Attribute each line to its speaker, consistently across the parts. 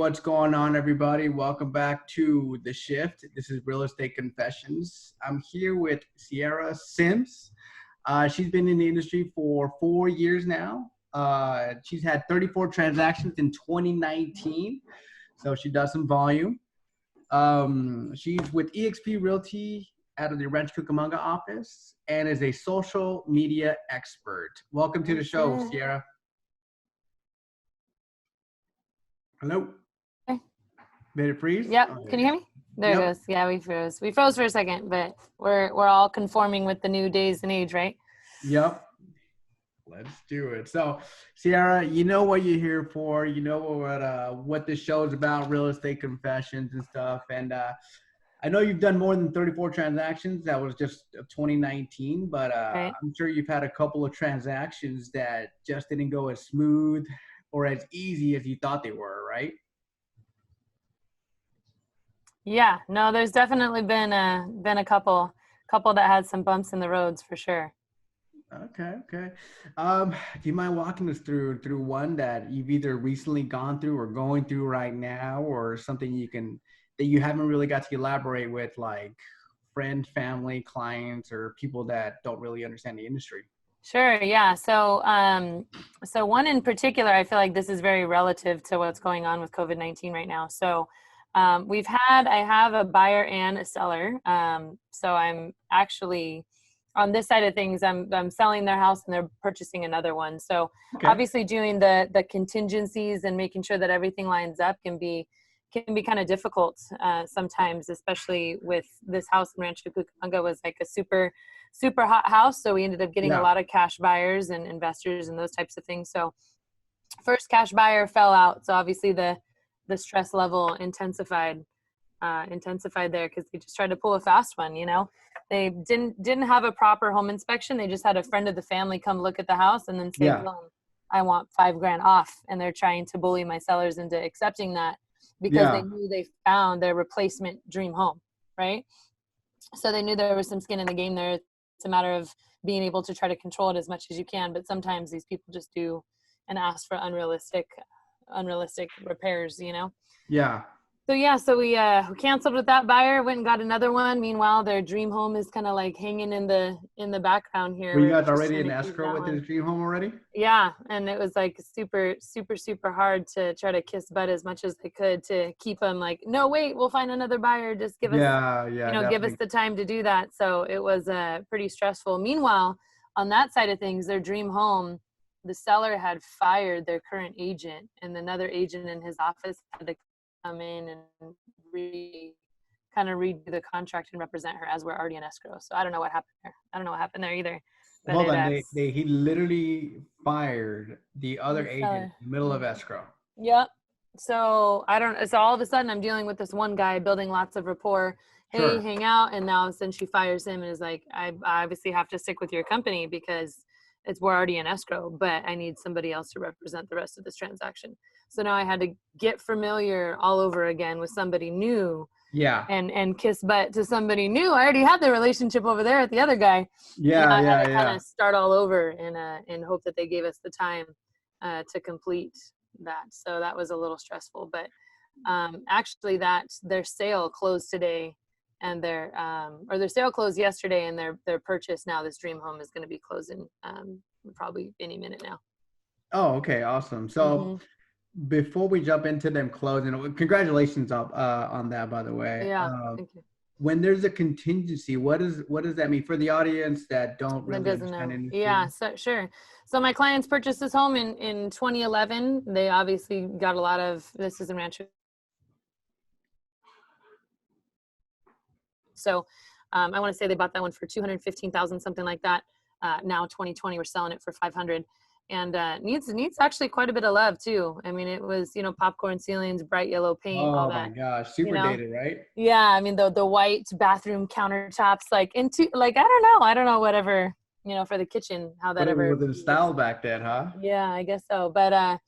Speaker 1: what's going on, everybody? Welcome back to The Shift. This is Real Estate Confessions. I'm here with Sierra Sims. She's been in the industry for 4 years now. She's had 34 transactions in 2019, so she does some volume. She's with eXp Realty out of the Rancho Cucamonga office and is a social media expert. Welcome to the show, Sierra. Hello.
Speaker 2: Okay.
Speaker 1: Did it freeze?
Speaker 2: Yep. Can you hear me? There it goes. Yeah, we froze. We froze for a second, but we're all conforming with the new days and age, right?
Speaker 1: Yep. Let's do it. So, Sierra, you know what you're here for. You know what this show is about, real estate confessions and stuff. And I know you've done more than 34 transactions. That was just 2019, but
Speaker 2: Right.
Speaker 1: I'm sure you've had a couple of transactions that just didn't go as smooth or as easy as you thought they were, right?
Speaker 2: Yeah. No, there's definitely been a couple that had some bumps in the roads for sure.
Speaker 1: Okay. Do you mind walking us through one that you've either recently gone through or going through right now, or something that you haven't really got to elaborate with, like friend, family, clients, or people that don't really understand the industry?
Speaker 2: Sure. Yeah. So one in particular, I feel like this is very relative to what's going on with COVID-19 right now. So I have a buyer and a seller. So I'm actually on this side of things, I'm selling their house and they're purchasing another one. So Obviously doing the contingencies and making sure that everything lines up can be kind of difficult sometimes, especially with this house in Rancho Cucamonga was like a super hot house. So we ended up getting a lot of cash buyers and investors and those types of things. So first cash buyer fell out. So obviously the stress level intensified there because they just tried to pull a fast one. They didn't have a proper home inspection. They just had a friend of the family come look at the house and then say, boom, I want $5,000 off. And they're trying to bully my sellers into accepting that because they knew they found their replacement dream home, right? So they knew there was some skin in the game there. It's a matter of being able to try to control it as much as you can. But sometimes these people just do and ask for unrealistic repairs,
Speaker 1: Yeah.
Speaker 2: So we canceled with that buyer, went and got another one. Meanwhile, their dream home is kind of like hanging in the background here.
Speaker 1: Were you guys already in escrow with his dream home already?
Speaker 2: Yeah, and it was like super hard to try to kiss butt as much as they could to keep them like, no, wait, we'll find another buyer. Just give us, give us the time to do that. So it was pretty stressful. Meanwhile, on that side of things, their dream home, the seller had fired their current agent, and another agent in his office had to come in and redo the contract and represent her as we're already in escrow. So I don't know what happened there. I don't know what happened there either. But
Speaker 1: hold on, he literally fired the other agent in the middle of escrow.
Speaker 2: Yep. So so all of a sudden I'm dealing with this one guy building lots of rapport. Hey, hang out. And now since she fires him and is like, I obviously have to stick with your company because we're already in escrow, but I need somebody else to represent the rest of this transaction. So now I had to get familiar all over again with somebody new.
Speaker 1: Yeah.
Speaker 2: And kiss butt to somebody new. I already had the relationship over there with the other guy. I had to kind of start all over and hope that they gave us the time to complete that. So that was a little stressful, but actually their sale closed today, and their sale closed yesterday, and their purchase now, this dream home, is going to be closing probably any minute now.
Speaker 1: Oh, okay, awesome. So before we jump into them closing, congratulations on that, by the way.
Speaker 2: Yeah, thank you.
Speaker 1: When there's a contingency, what does that mean for the audience that don't really understand industry?
Speaker 2: Yeah, so sure. So my clients purchased this home in 2011. They obviously got a lot of, this is in Rancho. So I want to say they bought that one for $215,000, something like that. Now 2020, we're selling it for $500,000. And needs actually quite a bit of love too. I mean, it was, popcorn ceilings, bright yellow paint, all that.
Speaker 1: Oh my gosh, super dated, right?
Speaker 2: Yeah, I mean the white bathroom countertops, I don't know, whatever, for the kitchen, how that ever
Speaker 1: was in style back then, huh?
Speaker 2: Yeah, I guess so. But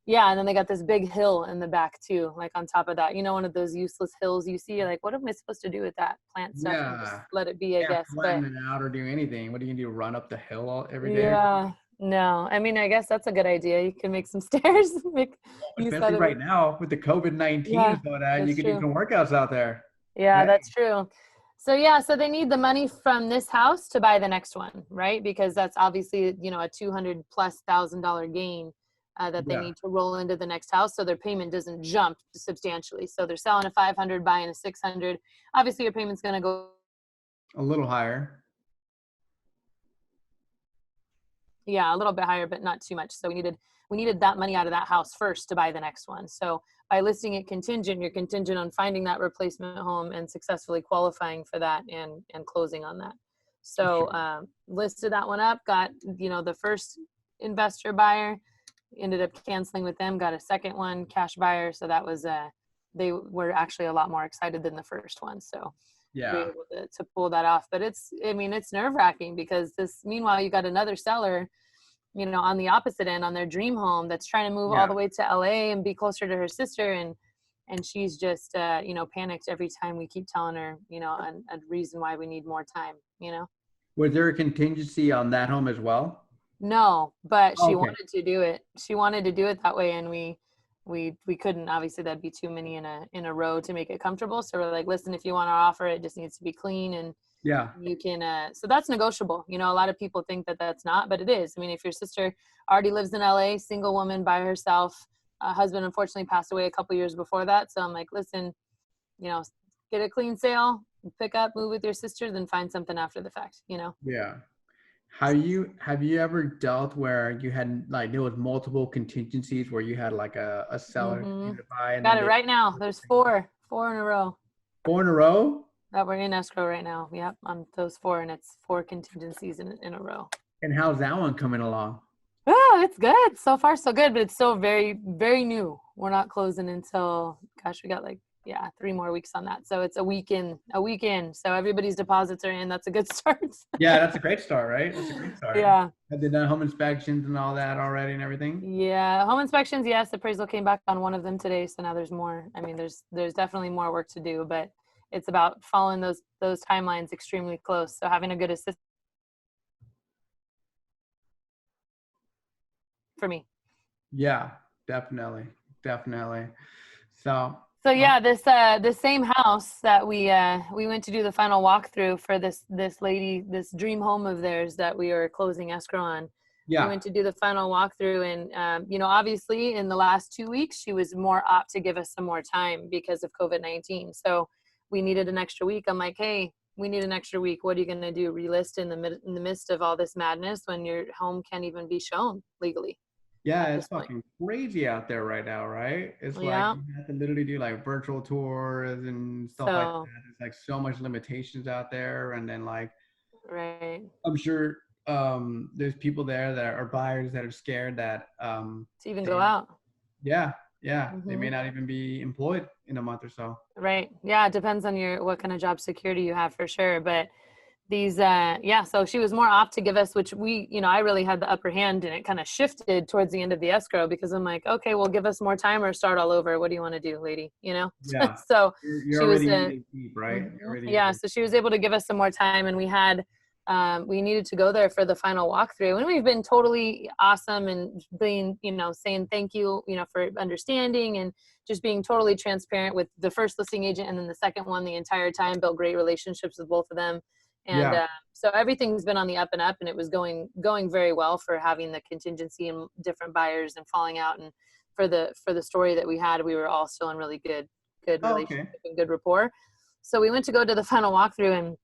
Speaker 2: and then they got this big hill in the back too, like on top of that. One of those useless hills you see. You're like, what am I supposed to do with that? Plant stuff and just let it be, I guess.
Speaker 1: Flatten it out or do anything. What are you gonna do? Run up the hill every day?
Speaker 2: Yeah, No, I mean, I guess that's a good idea. You can make some stairs, make use out
Speaker 1: Especially
Speaker 2: of it.
Speaker 1: right now with the COVID-19
Speaker 2: Yeah,
Speaker 1: and all that, you
Speaker 2: that's
Speaker 1: can do
Speaker 2: true.
Speaker 1: some workouts out there.
Speaker 2: Yeah,
Speaker 1: Right?
Speaker 2: that's true. So yeah, so they need the money from this house to buy the next one, right? Because that's obviously, you know, a 200 plus $1,000 gain that they
Speaker 1: Yeah.
Speaker 2: need to roll into the next house, so their payment doesn't jump substantially. So they're selling a 500, buying a 600. Obviously, your payment's going to go,
Speaker 1: A little higher.
Speaker 2: yeah, a little bit higher, but not too much. So we needed that money out of that house first to buy the next one. So by listing it contingent, you're contingent on finding that replacement home and successfully qualifying for that and closing on that. So
Speaker 1: Sure.
Speaker 2: listed that one up, got, you know, the first investor buyer, ended up canceling with them, got a second one, cash buyer. So that was they were actually a lot more excited than the first one. So we were
Speaker 1: Yeah.
Speaker 2: able to pull that off. But it's, I mean, it's nerve wracking because this, meanwhile, you got another seller, you know, on the opposite end on their dream home that's trying to move all
Speaker 1: Yeah.
Speaker 2: the way to LA and be closer to her sister. And she's just, you know, panicked every time we keep telling her, you know, a reason why we need more time, you know?
Speaker 1: Was there a contingency on that home as well?
Speaker 2: No, but she
Speaker 1: Okay.
Speaker 2: wanted to do it. She wanted to do it that way. And we couldn't, obviously that'd be too many in a row to make it comfortable. So we're like, listen, if you want to offer it, just needs to be clean and
Speaker 1: Yeah.
Speaker 2: you can so that's negotiable. You know, a lot of people think that that's not, but it is. I mean, if your sister already lives in LA, single woman by herself, husband unfortunately passed away a couple years before that, so I'm like, listen, you know, get a clean sale, pick up, move with your sister, then find something after the fact, you know.
Speaker 1: Yeah. Have you ever dealt where you had like there was multiple contingencies where you had like a seller
Speaker 2: Hmm.
Speaker 1: continue to buy and
Speaker 2: Got
Speaker 1: then
Speaker 2: it
Speaker 1: they
Speaker 2: right now. There's four in a row
Speaker 1: four in a row?
Speaker 2: that we're in escrow right now. Yep, on those four, and it's four contingencies in a row.
Speaker 1: And how's that one coming along?
Speaker 2: Oh, it's good. So far, so good, but it's still very, very new. We're not closing until, gosh, we got like, yeah, 3 more weeks on that. So it's a week in. So everybody's deposits are in. That's a good start.
Speaker 1: Yeah, that's a great start, right? That's a great start.
Speaker 2: Yeah.
Speaker 1: Have they done home inspections and all that already and everything?
Speaker 2: Yeah. Home inspections, yes. Appraisal came back on one of them today. So now there's more. I mean, there's definitely more work to do, but it's about following those timelines extremely close. So having a good assistant for me.
Speaker 1: Yeah, definitely. Definitely. So,
Speaker 2: So
Speaker 1: uh,
Speaker 2: yeah, this same house that we went to do the final walkthrough for this lady, this dream home of theirs that we are closing escrow on. We
Speaker 1: yeah.
Speaker 2: went to do the final walkthrough, and you know, obviously in the last 2 weeks she was more apt to give us some more time because of COVID-19. So we needed an extra week. I'm like, hey, we need an extra week. What are you going to do? Relist in the midst of all this madness when your home can't even be shown legally at
Speaker 1: Yeah, it's
Speaker 2: this point?
Speaker 1: fucking crazy out there right now, right? It's like
Speaker 2: Yeah.
Speaker 1: you have to literally do like virtual tours and stuff like
Speaker 2: So
Speaker 1: that. There's like so much limitations out there. And then like
Speaker 2: right.
Speaker 1: I'm sure there's people there that are buyers that are scared that
Speaker 2: To even go
Speaker 1: they
Speaker 2: out.
Speaker 1: yeah, yeah, they may
Speaker 2: Hmm.
Speaker 1: not even be employed in a month or so.
Speaker 2: Right. Yeah. It depends on what kind of job security you have for sure. But these, yeah. So she was more opt to give us, which we, you know, I really had the upper hand and it kind of shifted towards the end of the escrow because I'm like, okay, well, give us more time or start all over. What do you want to do, lady? You know?
Speaker 1: Yeah.
Speaker 2: So
Speaker 1: You're
Speaker 2: she was,
Speaker 1: already in it deep, right? You're
Speaker 2: mhm,
Speaker 1: already in
Speaker 2: yeah.
Speaker 1: it.
Speaker 2: So she was able to give us some more time and we had, we needed to go there for the final walkthrough and we've been totally awesome and being, you know, saying thank you, you know, for understanding and just being totally transparent with the first listing agent and then the second one the entire time, built great relationships with both of them. And
Speaker 1: Yeah.
Speaker 2: so everything's been on the up and up and it was going very well for having the contingency and different buyers and falling out. And for the story that we had, we were all still in really good
Speaker 1: Oh, okay.
Speaker 2: relationship and good rapport. So we went to go to the final walkthrough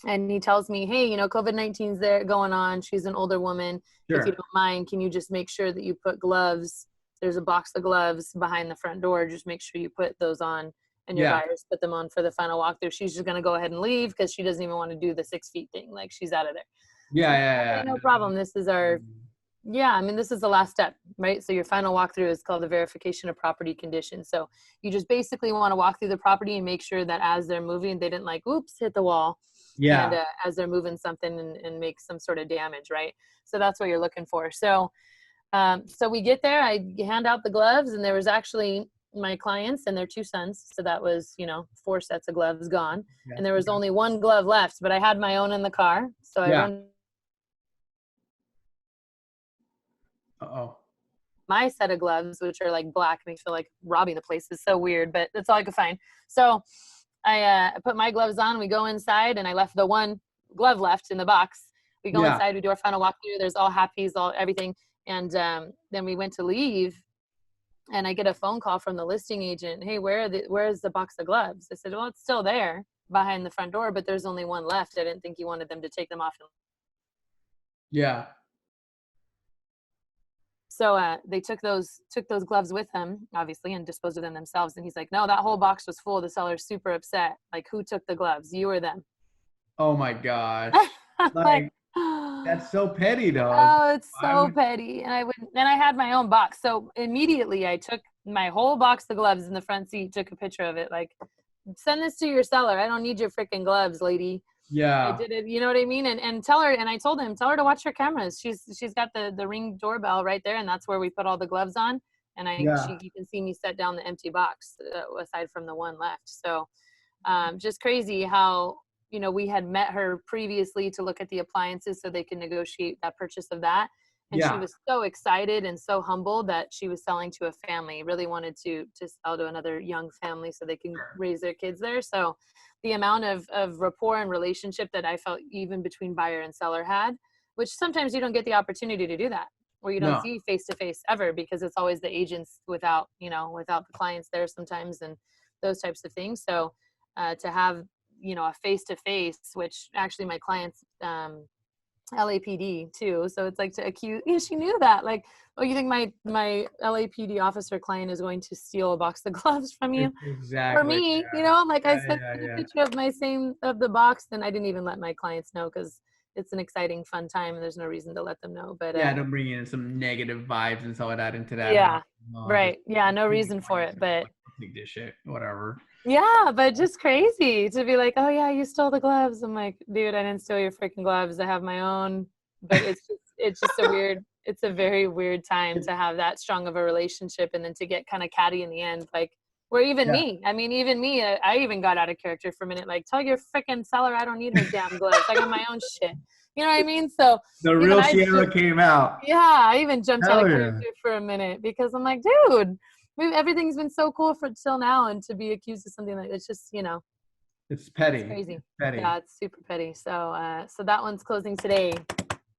Speaker 2: and he tells me, hey, you know, COVID-19's there going on. She's an older woman. If you
Speaker 1: Sure.
Speaker 2: don't mind, can you just make sure that you put gloves? There's a box of gloves behind the front door. Just make sure you put those on and your
Speaker 1: Yeah.
Speaker 2: buyers put them on for the final walkthrough. She's just going to go ahead and leave because she doesn't even want to do the 6 feet thing. Like she's out of there.
Speaker 1: Yeah,
Speaker 2: So,
Speaker 1: yeah,
Speaker 2: okay, no
Speaker 1: yeah.
Speaker 2: problem. This is our, yeah, I mean, this is the last step, right? So your final walkthrough is called the verification of property conditions. So you just basically want to walk through the property and make sure that as they're moving, they didn't like, oops, hit the wall. And
Speaker 1: Yeah.
Speaker 2: as they're moving something and make some sort of damage, right? So that's what you're looking for. So, so we get there, I hand out the gloves and there was actually my clients and their 2 sons. So that was, you know, 4 sets of gloves gone.
Speaker 1: Yeah.
Speaker 2: And there was only one glove left, but I had my own in the car. So I
Speaker 1: Yeah.
Speaker 2: run
Speaker 1: Uh-oh.
Speaker 2: my set of gloves, which are like black, and I feel like robbing the place is so weird, but that's all I could find. So I put my gloves on, we go inside, and I left the one glove left in the box. We go
Speaker 1: Yeah.
Speaker 2: inside, we do our final walkthrough. There's all happies, all everything. And then we went to leave, and I get a phone call from the listing agent. Hey, where's the box of gloves? I said, well, it's still there behind the front door, but there's only one left. I didn't think you wanted them to take them off.
Speaker 1: Yeah.
Speaker 2: So they took those gloves with them, obviously, and disposed of them themselves. And he's like, no, that whole box was full. The seller's super upset. Like, who took the gloves? You or them?
Speaker 1: Oh my gosh.
Speaker 2: I'm like,
Speaker 1: Like, that's so petty though. It's
Speaker 2: oh,
Speaker 1: like,
Speaker 2: it's
Speaker 1: why
Speaker 2: so
Speaker 1: would
Speaker 2: petty. And I had my own box. So immediately I took my whole box of gloves in the front seat, took a picture of it. Like, send this to your seller. I don't need your freaking gloves, lady. I
Speaker 1: yeah.
Speaker 2: did it, you know what I mean? And tell her, and I told him, tell her to watch her cameras. She's got the Ring doorbell right there, and that's where we put all the gloves on. And
Speaker 1: Yeah.
Speaker 2: you can see me set down the empty box aside from the one left. So just crazy how, you know, we had met her previously to look at the appliances so they can negotiate that purchase of that. And she
Speaker 1: Yeah.
Speaker 2: was so excited and so humble that she was selling to a family, really wanted to sell to another young family so they can raise their kids there. So the amount of rapport and relationship that I felt even between buyer and seller had, which sometimes you don't get the opportunity to do that, or you don't
Speaker 1: No.
Speaker 2: see face to face ever, because it's always the agents without the clients there sometimes, and those types of things. So to have, you know, a face to face, which actually my clients LAPD too. So it's like to accuse, yeah, she knew that. Like, oh, you think my LAPD officer client is going to steal a box of gloves from you? Or
Speaker 1: Exactly.
Speaker 2: me, you know, like I
Speaker 1: Yeah.
Speaker 2: sent
Speaker 1: Yeah.
Speaker 2: a
Speaker 1: Yeah.
Speaker 2: picture of of the box, and I didn't even let my clients know, because it's an exciting, fun time, and there's no reason to let them know. But
Speaker 1: Yeah, don't bring in some negative vibes and stuff like that into that. No,
Speaker 2: yeah,
Speaker 1: no, just
Speaker 2: right. Yeah, no
Speaker 1: be
Speaker 2: reason for
Speaker 1: like,
Speaker 2: it. But
Speaker 1: take this shit, whatever.
Speaker 2: yeah, but just crazy to be like, oh yeah, you stole the gloves. I'm like, dude, I didn't steal your freaking gloves. I have my own. But it's just it's a very weird time to have that strong of a relationship, and then to get kind of catty in the end. Like, where even
Speaker 1: Yeah.
Speaker 2: me, I mean, even me, I even got out of character for a minute. Like, tell your freaking seller I don't need her damn gloves. I got my own shit. You know what I mean? So
Speaker 1: The
Speaker 2: even
Speaker 1: real Sierra came out.
Speaker 2: yeah, I even jumped out
Speaker 1: Hell
Speaker 2: of
Speaker 1: yeah.
Speaker 2: character for a minute, because I'm like, dude, everything's been so cool for till now, and to be accused of something like it's just, you know,
Speaker 1: It's
Speaker 2: it's
Speaker 1: petty.
Speaker 2: crazy.
Speaker 1: It's petty.
Speaker 2: Yeah, it's super petty. So so that one's closing today,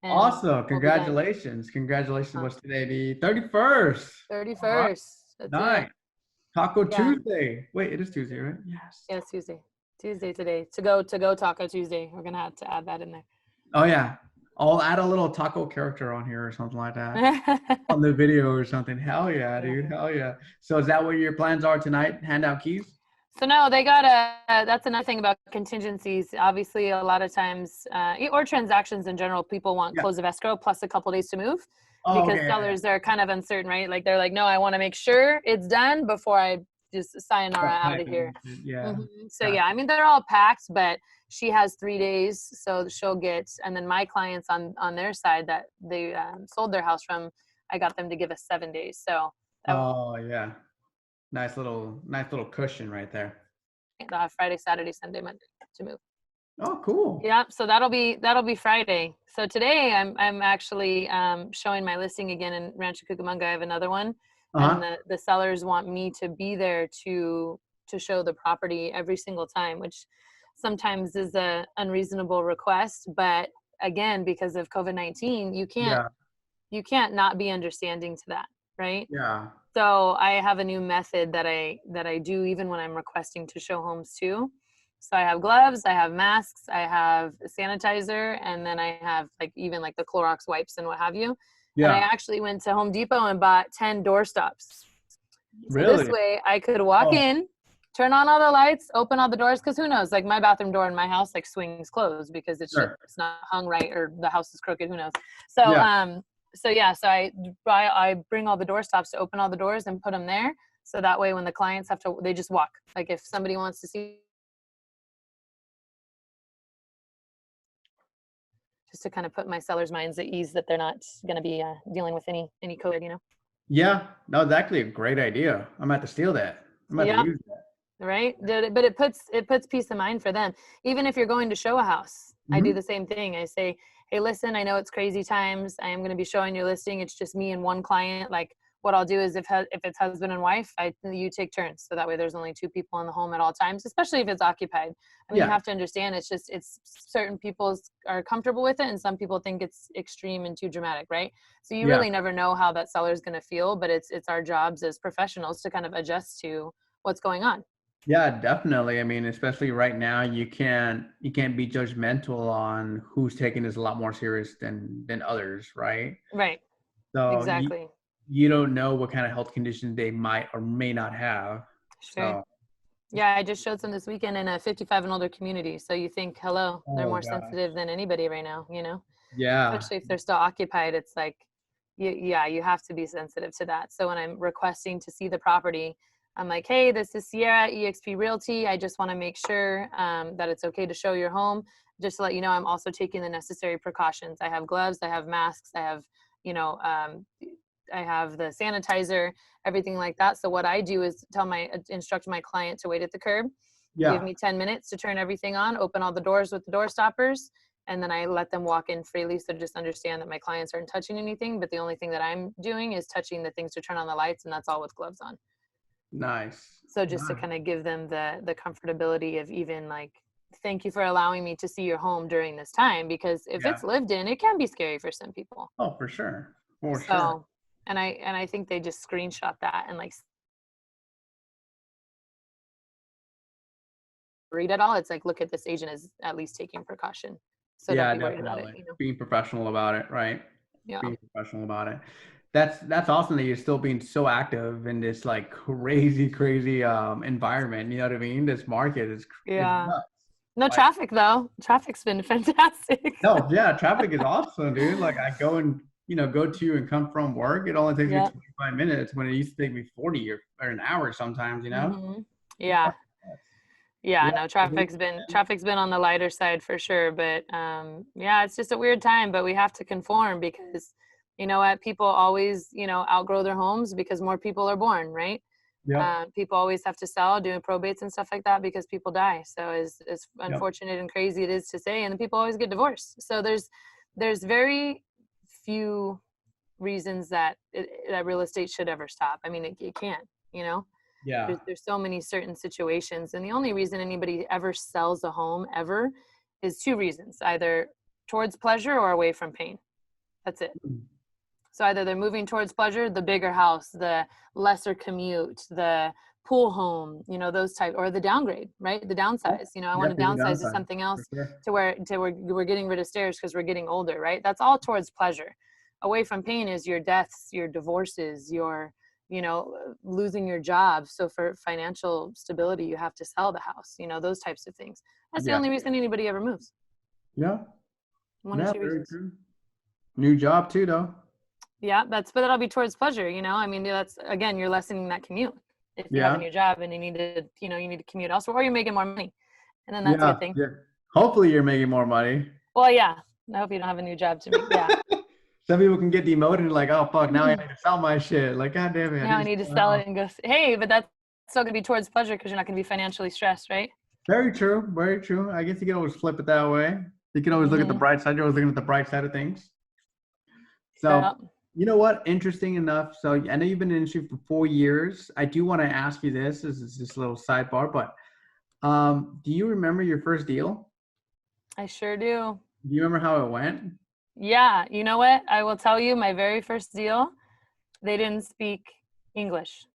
Speaker 2: and
Speaker 1: Awesome.
Speaker 2: we'll be done.
Speaker 1: Congratulations. Congratulations. What's today? The 31st. All right.
Speaker 2: 31st. That's it.
Speaker 1: Nice. Taco
Speaker 2: Yeah.
Speaker 1: Tuesday. Wait, it is Tuesday, right? Yes.
Speaker 2: Yeah, it's Tuesday. Tuesday today. To go Taco Tuesday. We're gonna have to add that in
Speaker 1: Oh yeah. I'll add a little taco character on here or something like that.
Speaker 2: there.
Speaker 1: On the video or something. Hell yeah,
Speaker 2: Yeah.
Speaker 1: dude. Hell yeah. So is that what your plans are tonight? Hand out keys?
Speaker 2: So no, they got that's another thing about contingencies. Obviously, a lot of times, or transactions in general, people want
Speaker 1: Yeah.
Speaker 2: close of escrow plus a couple days to move,
Speaker 1: Oh,
Speaker 2: because
Speaker 1: okay. Yeah.
Speaker 2: sellers are kind of uncertain, right? Like, they're like, no, I want to make sure it's done before I just sayonara out of here.
Speaker 1: Yeah.
Speaker 2: So
Speaker 1: Gotcha.
Speaker 2: yeah, I mean, they're all packed, but she has 3 days, so she'll get, and then my clients on their side that they sold their house from, I got them to give us 7 days. So
Speaker 1: Oh yeah. Nice little cushion right there.
Speaker 2: they'll have Friday, Saturday, Sunday, Monday to move.
Speaker 1: Oh, cool.
Speaker 2: Yeah, so that'll be Friday. So today I'm actually showing my listing again in Rancho Cucamonga. I have another one, and
Speaker 1: Uh-huh.
Speaker 2: the sellers want me to be there to show the property every single time, which sometimes is a unreasonable request. But again, because of COVID-19,
Speaker 1: Yeah.
Speaker 2: you can't not be understanding to that, right?
Speaker 1: Yeah.
Speaker 2: So I have a new method that I do even when I'm requesting to show homes too. So I have gloves, I have masks, I have sanitizer, and then I have like even like the Clorox wipes and what have you. And I
Speaker 1: Yeah.
Speaker 2: actually went to Home Depot and bought 10 door stops. So this
Speaker 1: Really?
Speaker 2: way I could walk
Speaker 1: Oh,
Speaker 2: in, turn on all the lights, open all the doors, because who knows? Like, my bathroom door in my house like swings closed because
Speaker 1: sure.
Speaker 2: it's not hung right, or the house is crooked. Who knows? So
Speaker 1: Yeah.
Speaker 2: so I bring all the door stops to open all the doors and put them there. So that way when the clients have to, they just walk. Like, if somebody wants to see, just to kind of put my sellers' minds at ease that they're not going to be dealing with any COVID, you know?
Speaker 1: Yeah. No, it's actually a great idea. I'm about to steal that. I'm about to
Speaker 2: Yeah.
Speaker 1: use that.
Speaker 2: Right. But it puts peace of mind for them. Even if you're going to show a house, I do
Speaker 1: Mhm.
Speaker 2: the same thing. I say, hey, listen, I know it's crazy times. I am going to be showing your listing. It's just me and one client. Like, what I'll do is if it's husband and wife, you take turns. So that way there's only 2 people in the home at all times, especially if it's occupied. I mean, you
Speaker 1: Yeah.
Speaker 2: have to understand it's certain people are comfortable with it and some people think it's extreme and too dramatic, right? So you
Speaker 1: Yeah.
Speaker 2: really never know how that seller is going to feel, but it's our jobs as professionals to kind of adjust to what's going on.
Speaker 1: Yeah, definitely. I mean, especially right now, you can't be judgmental on who's taking this a lot more serious than others, right?
Speaker 2: Right.
Speaker 1: So
Speaker 2: Exactly.
Speaker 1: you don't know what kind of health conditions they might or may not have.
Speaker 2: Sure.
Speaker 1: So,
Speaker 2: Yeah, I just showed some this weekend in a 55 and older community. So you think, hello, they're
Speaker 1: oh
Speaker 2: more
Speaker 1: gosh.
Speaker 2: sensitive than anybody right now,
Speaker 1: Yeah.
Speaker 2: especially if they're still occupied. It's like, yeah, you have to be sensitive to that. So when I'm requesting to see the property, I'm like, hey, this is Sierra, EXP Realty. I just want to make sure that it's okay to show your home. Just to let you know, I'm also taking the necessary precautions. I have gloves, I have masks, I have, you know, I have the sanitizer, everything like that. So what I do is instruct my client to wait at the curb, give
Speaker 1: Yeah.
Speaker 2: me 10 minutes to turn everything on, open all the doors with the door stoppers, and then I let them walk in freely. So just understand that my clients aren't touching anything, but the only thing that I'm doing is touching the things to turn on the lights, and that's all with gloves on.
Speaker 1: Nice.
Speaker 2: So just to
Speaker 1: Nice.
Speaker 2: kind of give them the comfortability of even like, thank you for allowing me to see your home during this time, because if
Speaker 1: Yeah.
Speaker 2: it's lived in, it can be scary for some people.
Speaker 1: Oh, for sure. For sure.
Speaker 2: So, and I think they just screenshot that and like worried at all. It's like, look at this agent is at least taking precaution. So don't
Speaker 1: Yeah,
Speaker 2: be worried about it,
Speaker 1: definitely. Being professional about it, right?
Speaker 2: Yeah.
Speaker 1: Being professional about it. That's awesome that you're still being so active in this like crazy, crazy environment. You know what I mean? This market is
Speaker 2: Yeah.
Speaker 1: nuts.
Speaker 2: No
Speaker 1: Like,
Speaker 2: traffic though. Traffic's been fantastic.
Speaker 1: no, yeah, traffic is awesome, dude. Like I go and go to and come from work. It only takes me
Speaker 2: Yep.
Speaker 1: 25 minutes when it used to take me 40 or an hour sometimes, you know?
Speaker 2: Hmm.
Speaker 1: It's
Speaker 2: Yeah.
Speaker 1: fucking nuts.
Speaker 2: Yeah.
Speaker 1: Yeah,
Speaker 2: No,
Speaker 1: I think,
Speaker 2: traffic's been on the lighter side for sure. But yeah, it's just a weird time, but we have to conform because you know what, people always, outgrow their homes because more people are born, right?
Speaker 1: yep,
Speaker 2: People always have to sell, doing probates and stuff like that because people die. So as
Speaker 1: yep.
Speaker 2: unfortunate and crazy it is to say, and the people always get divorced. So there's very few reasons that real estate should ever stop. I mean, it can't, you know.
Speaker 1: Yeah.
Speaker 2: There's so many certain situations, and the only reason anybody ever sells a home ever is 2 reasons: either towards pleasure or away from pain. That's it. So either they're moving towards pleasure, the bigger house, the lesser commute, the pool home, those type, or the downgrade, right? The
Speaker 1: Yep.
Speaker 2: downsize. I want to
Speaker 1: Definitely the
Speaker 2: downsize to
Speaker 1: downside,
Speaker 2: something
Speaker 1: for
Speaker 2: else
Speaker 1: sure.
Speaker 2: to where we're getting rid of stairs because we're getting older, right? That's all towards pleasure. Away from pain is your deaths, your divorces, your losing your job. So for financial stability, you have to sell the house. Those types of things. That's the
Speaker 1: Yeah.
Speaker 2: only reason anybody ever moves.
Speaker 1: Yeah.
Speaker 2: One or
Speaker 1: Yeah,
Speaker 2: two
Speaker 1: very
Speaker 2: reasons.
Speaker 1: true. New job too, though.
Speaker 2: Yeah, but that'll be towards pleasure, I mean, that's, again, you're lessening that commute. If you have a
Speaker 1: Yeah.
Speaker 2: new job and you need to commute elsewhere, or you're making more money, and then that's a good
Speaker 1: Yeah.
Speaker 2: thing.
Speaker 1: Yeah. Hopefully you're making more money.
Speaker 2: Well, yeah, I hope you don't have a new job to make. Yeah.
Speaker 1: Some people can get demoted and like, oh fuck, now I need to sell my shit. Like, god damn it, I
Speaker 2: Now
Speaker 1: need
Speaker 2: I
Speaker 1: to
Speaker 2: need to
Speaker 1: sell my
Speaker 2: sell
Speaker 1: house.
Speaker 2: it and go, hey, but that's still gonna be towards pleasure because you're not gonna be financially stressed, right?
Speaker 1: Very true. Very true. I guess you can always flip it that way. You can always look at the
Speaker 2: Mm-hmm.
Speaker 1: bright side. You're always looking at the bright side of things.
Speaker 2: Yeah.
Speaker 1: So, you know what? Interesting enough. So, I know you've been in the industry for 4 years. I do want to ask you this. This is just a little sidebar, but do you remember your first deal?
Speaker 2: I sure do.
Speaker 1: Do you remember how it went?
Speaker 2: Yeah, you know what? I will tell you, my very first deal, they didn't speak English.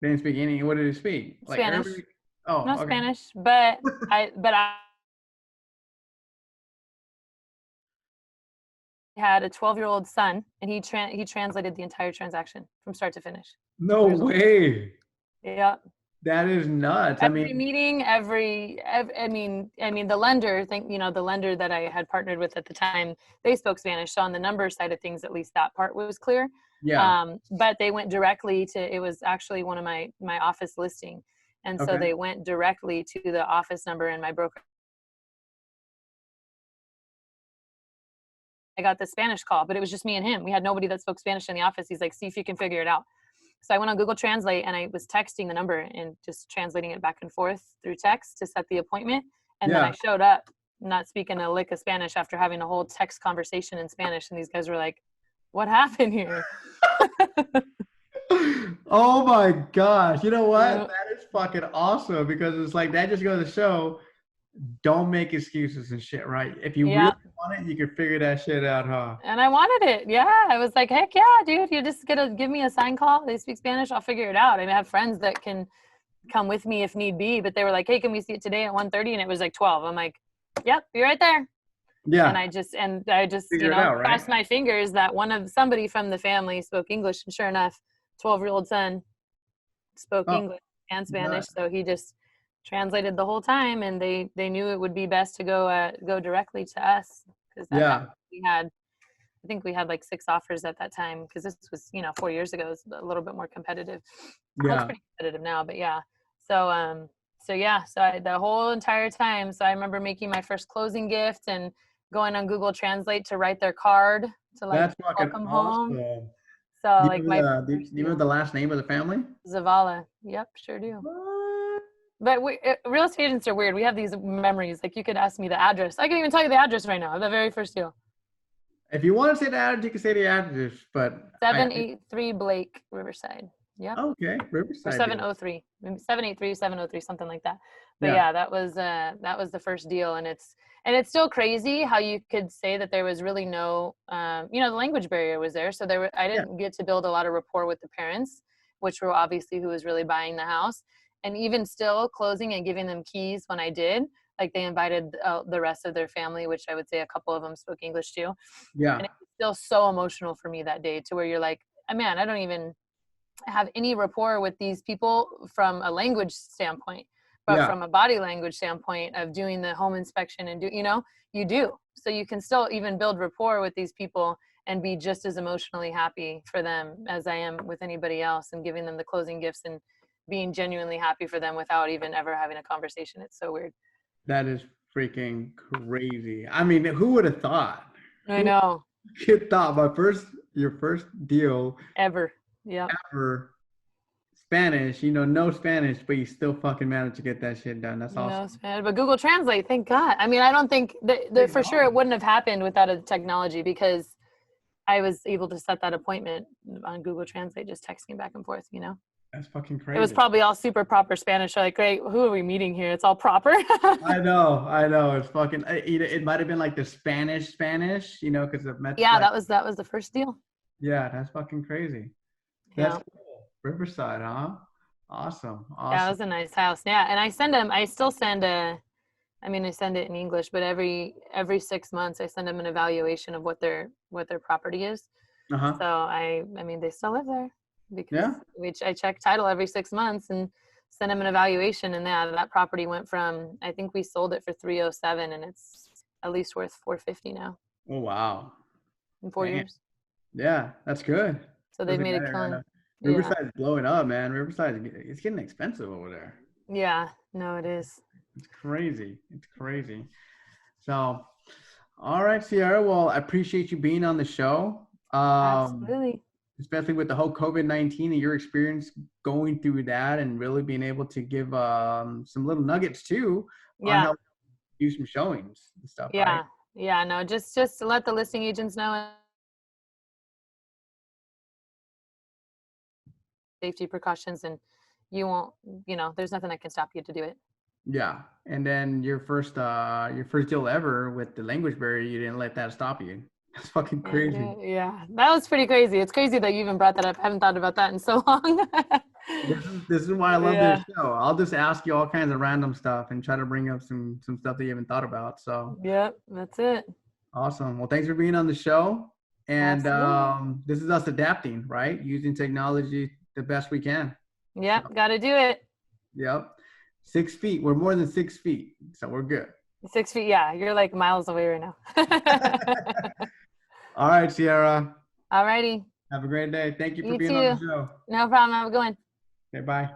Speaker 1: They didn't speak any. What did it speak? Like
Speaker 2: Spanish.
Speaker 1: Arabic? Oh,
Speaker 2: No
Speaker 1: okay.
Speaker 2: Spanish, but I had a 12-year-old son, and he translated the entire transaction from start to finish.
Speaker 1: No
Speaker 2: 12 years old.
Speaker 1: way.
Speaker 2: Yeah.
Speaker 1: That is nuts. I
Speaker 2: Every
Speaker 1: mean,
Speaker 2: meeting, I mean, the lender, the lender that I had partnered with at the time, they spoke Spanish. So on the number side of things, at least that part was clear.
Speaker 1: yeah.
Speaker 2: But they went directly to, it was actually one of my office listing. And so
Speaker 1: Okay.
Speaker 2: they went directly to the office number, and my broker, I got the Spanish call, but it was just me and him. We had nobody that spoke Spanish in the office. He's like, see if you can figure it out. So I went on Google Translate and I was texting the number and just translating it back and forth through text to set the appointment. And then I
Speaker 1: Yeah.
Speaker 2: showed up not speaking a lick of Spanish after having a whole text conversation in Spanish. And these guys were like, what happened here?
Speaker 1: Oh my gosh. You know what?
Speaker 2: Yeah.
Speaker 1: That is fucking awesome because it's like that just goes to show don't make excuses and shit, right? If you really
Speaker 2: Yeah.
Speaker 1: want it, you can figure that shit out, huh?
Speaker 2: And I wanted it. Yeah. I was like, heck yeah, dude. You just gotta give me a sign call. They speak Spanish. I'll figure it out. I mean, I have friends that can come with me if need be, but they were like, hey, can we see it today at 1:30? And it was like 12. I'm like, yep, you're right there. And
Speaker 1: Yeah.
Speaker 2: I just,
Speaker 1: Figure it out, right?
Speaker 2: crossed my fingers that somebody from the family spoke English. And sure enough, 12-year-old son spoke
Speaker 1: Oh,
Speaker 2: English and Spanish.
Speaker 1: nice.
Speaker 2: So he just translated the whole time, and they knew it would be best to go directly to us, because at that
Speaker 1: Yeah.
Speaker 2: point I think we had like 6 offers at that time, because this was 4 years ago. It's a little bit more competitive. Well, it's
Speaker 1: Yeah.
Speaker 2: pretty competitive now, but yeah. So the whole entire time, so I remember making my first closing gift and going on Google Translate to write their card to like
Speaker 1: That's fucking
Speaker 2: welcome home.
Speaker 1: awesome.
Speaker 2: So
Speaker 1: Do
Speaker 2: like
Speaker 1: you
Speaker 2: my
Speaker 1: remember do
Speaker 2: first
Speaker 1: you remember
Speaker 2: deal.
Speaker 1: the last name of the family?
Speaker 2: Zavala. Yep, sure do.
Speaker 1: What?
Speaker 2: But real estate agents are weird. We have these memories. Like you could ask me the address. I can even tell you the address right now. The very first deal.
Speaker 1: If you want to say the address, you can say the address, but
Speaker 2: 783 Blake, Riverside. Yep.
Speaker 1: okay,
Speaker 2: Or
Speaker 1: Riverside deal.
Speaker 2: 703, maybe 783, 703, something like that. But
Speaker 1: Yeah.
Speaker 2: yeah, that was the first deal, and it's still crazy how you could say that there was really no, the language barrier was there. So I
Speaker 1: Yeah.
Speaker 2: didn't get to build a lot of rapport with the parents, which were obviously who was really buying the house. And even still closing and giving them keys when I did, like they invited the rest of their family, which I would say a couple of them spoke English too.
Speaker 1: Yeah.
Speaker 2: And it was still so emotional for me that day, to where you're like, man, I don't even have any rapport with these people from a language standpoint, but
Speaker 1: Yeah.
Speaker 2: from a body language standpoint of doing the home inspection and you do. So you can still even build rapport with these people and be just as emotionally happy for them as I am with anybody else, and giving them the closing gifts and being genuinely happy for them without even ever having a conversation. It's so weird.
Speaker 1: That is freaking crazy. I mean, who would have thought?
Speaker 2: I
Speaker 1: Who
Speaker 2: know.
Speaker 1: could thought your first deal
Speaker 2: Ever. Yeah.
Speaker 1: ever Spanish, no Spanish, but you still fucking managed to get that shit done. That's
Speaker 2: No,
Speaker 1: awesome.
Speaker 2: but Google Translate, thank God. I mean, I don't think that for sure it wouldn't have happened without a technology, because I was able to set that appointment on Google Translate, just texting back and forth.
Speaker 1: That's fucking
Speaker 2: It was
Speaker 1: crazy.
Speaker 2: probably all super proper Spanish. Like, great, who are we meeting here? It's all proper.
Speaker 1: I know. It's fucking. It might have been like the Spanish, because of Met.
Speaker 2: Yeah,
Speaker 1: Like,
Speaker 2: that was the first deal.
Speaker 1: yeah, that's fucking crazy. That's
Speaker 2: Yeah.
Speaker 1: cool. Riverside, huh? Awesome.
Speaker 2: Yeah, it was a nice house. Yeah, and I still send I send it in English, but every 6 months I send them an evaluation of what their property is.
Speaker 1: Uh-huh.
Speaker 2: So I mean, they still live there, because
Speaker 1: Yeah.
Speaker 2: I check title every 6 months and send them an evaluation. And that property went from, I think we sold it for 307, and it's at least worth 450 now
Speaker 1: Oh wow.
Speaker 2: in 4
Speaker 1: Damn.
Speaker 2: years.
Speaker 1: Yeah, that's good.
Speaker 2: So they've
Speaker 1: Doesn't
Speaker 2: made a
Speaker 1: matter. I
Speaker 2: killing.
Speaker 1: know.
Speaker 2: Yeah.
Speaker 1: Riverside's blowing up, man. It's getting expensive over there.
Speaker 2: Yeah. No, it is.
Speaker 1: It's crazy. It's crazy. So, all right, Sierra. Well, I appreciate you being on the show.
Speaker 2: Absolutely.
Speaker 1: Especially with the whole COVID-19 and your experience going through that, and really being able to give some little nuggets too on
Speaker 2: Yeah.
Speaker 1: how to do some showings and stuff,
Speaker 2: Yeah.
Speaker 1: right?
Speaker 2: Yeah. No, just to let the listing agents know safety precautions, and you won't, there's nothing that can stop you to do it.
Speaker 1: Yeah. And then your first deal ever with the language barrier, you didn't let that stop you. That's fucking crazy.
Speaker 2: Yeah, that was pretty crazy. It's crazy that you even brought that up. I haven't thought about that in so long.
Speaker 1: This is why I love this show. I'll just ask you all kinds of random stuff and try to bring up some stuff that you haven't thought about. So
Speaker 2: Yep, that's it.
Speaker 1: awesome. Well, thanks for being on the show. And
Speaker 2: Absolutely.
Speaker 1: this is us adapting, right? Using technology the best we can.
Speaker 2: Yep, got to do it.
Speaker 1: Yep. 6 feet. We're more than 6 feet, so we're good.
Speaker 2: 6 feet. Yeah, you're like miles away right now.
Speaker 1: All right, Sierra.
Speaker 2: All righty.
Speaker 1: Have a great day. Thank you for
Speaker 2: You
Speaker 1: being on the
Speaker 2: too.
Speaker 1: show.
Speaker 2: No problem. Have a good one.
Speaker 1: Okay, bye.